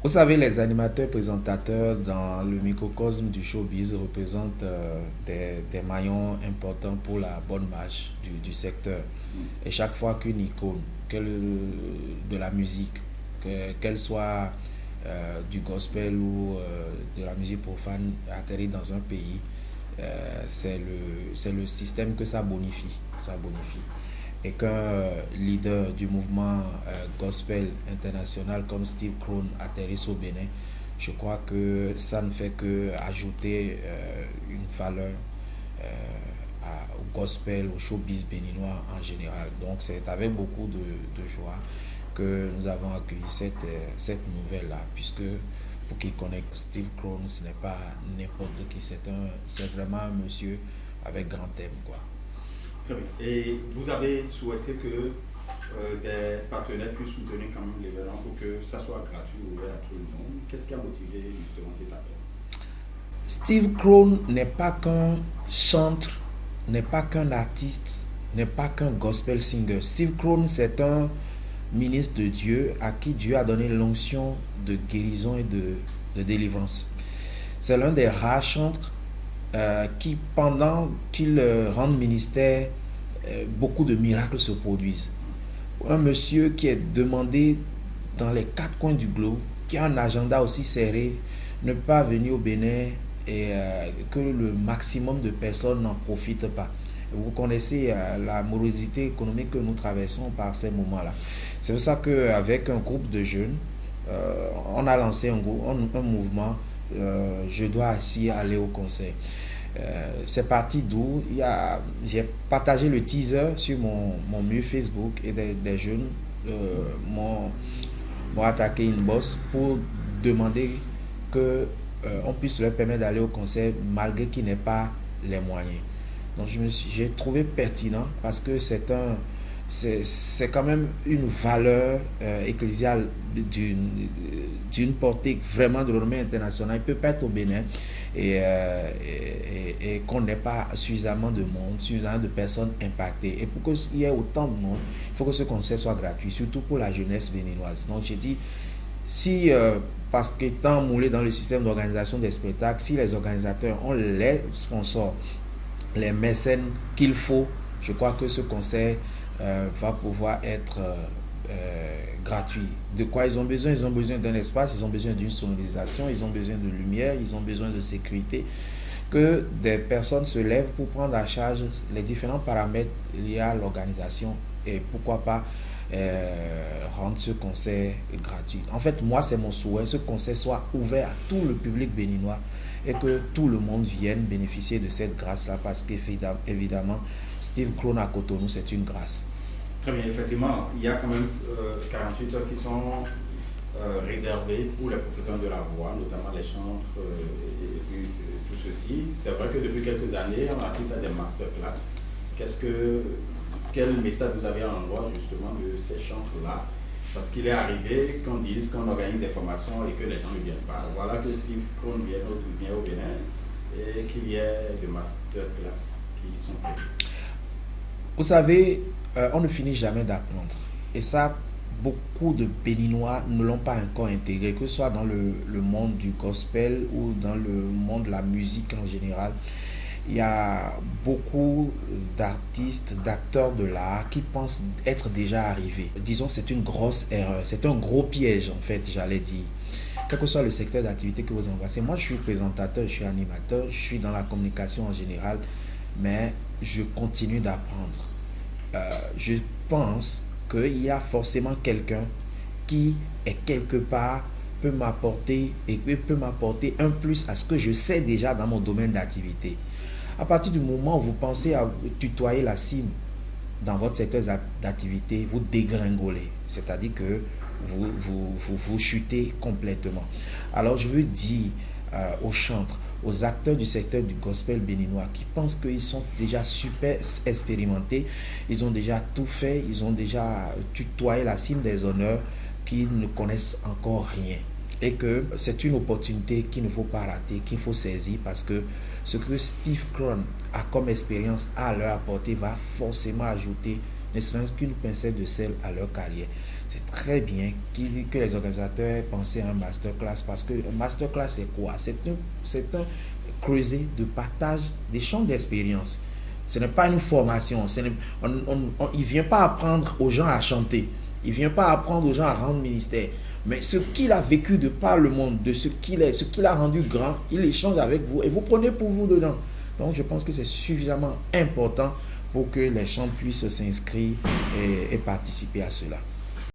Vous savez, les animateurs présentateurs dans le microcosme du showbiz représentent des maillons importants pour la bonne marche du secteur. Et chaque fois qu'une icône de la musique, qu'elle soit du gospel ou de la musique profane, atterrit dans un pays, c'est le système que ça bonifie. Ça bonifie. Et qu'un leader du mouvement gospel international comme Steve Krohn atterrisse au Bénin, je crois que ça ne fait que ajouter une valeur au gospel, au showbiz béninois en général. Donc c'est avec beaucoup de joie que nous avons accueilli cette nouvelle-là, puisque pour qui connaît Steve Krohn, ce n'est pas n'importe qui, c'est vraiment un monsieur avec grand thème, quoi. Très bien. Et vous avez souhaité que des partenaires puissent soutenir quand même l'événement pour que ça soit gratuit, ouvert à tout le monde. Qu'est-ce qui a motivé justement cet appel? Steve Krohn n'est pas qu'un chanteur, n'est pas qu'un artiste, n'est pas qu'un gospel singer. Steve Krohn, c'est un ministre de Dieu à qui Dieu a donné l'onction de guérison et de délivrance. C'est l'un des rares chantres qui, pendant qu'il rend ministère, beaucoup de miracles se produisent. Un monsieur qui est demandé dans les quatre coins du globe, qui a un agenda aussi serré, ne pas venir au Bénin et que le maximum de personnes n'en profitent pas. Vous connaissez la morosité économique que nous traversons par ces moments-là. C'est pour ça qu'avec un groupe de jeunes, on a lancé un mouvement. Je dois aussi aller au concert. C'est parti d'où j'ai partagé le teaser sur mon mur Facebook et des jeunes m'ont attaqué une bosse pour demander que on puisse leur permettre d'aller au concert malgré qu'ils n'aient pas les moyens. Donc j'ai trouvé pertinent parce que c'est quand même une valeur ecclésiale d'une portée vraiment de renommée internationale. Il ne peut pas être au Bénin et qu'on n'ait pas suffisamment de monde, suffisamment de personnes impactées. Et pour qu'il y ait autant de monde, il faut que ce concert soit gratuit, surtout pour la jeunesse béninoise. Donc j'ai dit, si, parce qu'étant moulé dans le système d'organisation des spectacles, si les organisateurs ont les sponsors, les mécènes qu'il faut, je crois que ce concert va pouvoir être gratuit. De quoi ils ont besoin? Ils ont besoin d'un espace, ils ont besoin d'une sonorisation, ils ont besoin de lumière, ils ont besoin de sécurité. Que des personnes se lèvent pour prendre en charge les différents paramètres liés à l'organisation et pourquoi pas rendre ce concert gratuit. En fait, moi, c'est mon souhait, ce concert soit ouvert à tout le public béninois et que tout le monde vienne bénéficier de cette grâce-là parce qu'évidemment, Steve Krohn à Cotonou, c'est une grâce. Très bien, effectivement, il y a quand même 48 heures qui sont réservées pour les professionnels de la voix, notamment les chantres et tout ceci. C'est vrai que depuis quelques années, on assiste à des masterclass. Quel message vous avez à l'endroit justement de ces chantres-là? Parce qu'il est arrivé qu'on dise qu'on organise des formations et que les gens ne viennent pas. Voilà que Steve Krohn vient au Bénin et qu'il y ait des masterclass qui sont prévues. Vous savez, on ne finit jamais d'apprendre. Et ça, beaucoup de Béninois ne l'ont pas encore intégré, que ce soit dans le monde du gospel ou dans le monde de la musique en général. Il y a beaucoup d'artistes, d'acteurs de l'art qui pensent être déjà arrivés. Disons, c'est une grosse erreur, c'est un gros piège en fait, j'allais dire. Quel que soit le secteur d'activité que vous embrassez. Moi, je suis présentateur, je suis animateur, je suis dans la communication en général, mais je continue d'apprendre. Je pense qu'il y a forcément quelqu'un qui est quelque part peut m'apporter un plus à ce que je sais déjà dans mon domaine d'activité. À partir du moment où vous pensez à tutoyer la cime dans votre secteur d'activité, vous dégringolez, c'est-à-dire que vous chutez complètement. Alors je veux dire aux chantres, aux acteurs du secteur du gospel béninois qui pensent qu'ils sont déjà super expérimentés, ils ont déjà tout fait, ils ont déjà tutoyé la cime des honneurs, qu'ils ne connaissent encore rien. Et que c'est une opportunité qu'il ne faut pas rater, qu'il faut saisir parce que ce que Steve Krohn a comme expérience à leur apporter va forcément ajouter ne serait-ce qu'une pincée de sel à leur carrière. c'est très bien que les organisateurs aient pensé à un masterclass, parce que un masterclass, c'est quoi? C'est un creuset de partage, d'échange d'expériences. Ce n'est pas une formation. Il ne vient pas apprendre aux gens à chanter. Il ne vient pas apprendre aux gens à rendre ministère. Mais ce qu'il a vécu de par le monde, de ce qu'il est, ce qu'il a rendu grand, il échange avec vous et vous prenez pour vous dedans. Donc je pense que c'est suffisamment important pour que les chants puissent s'inscrire et participer à cela.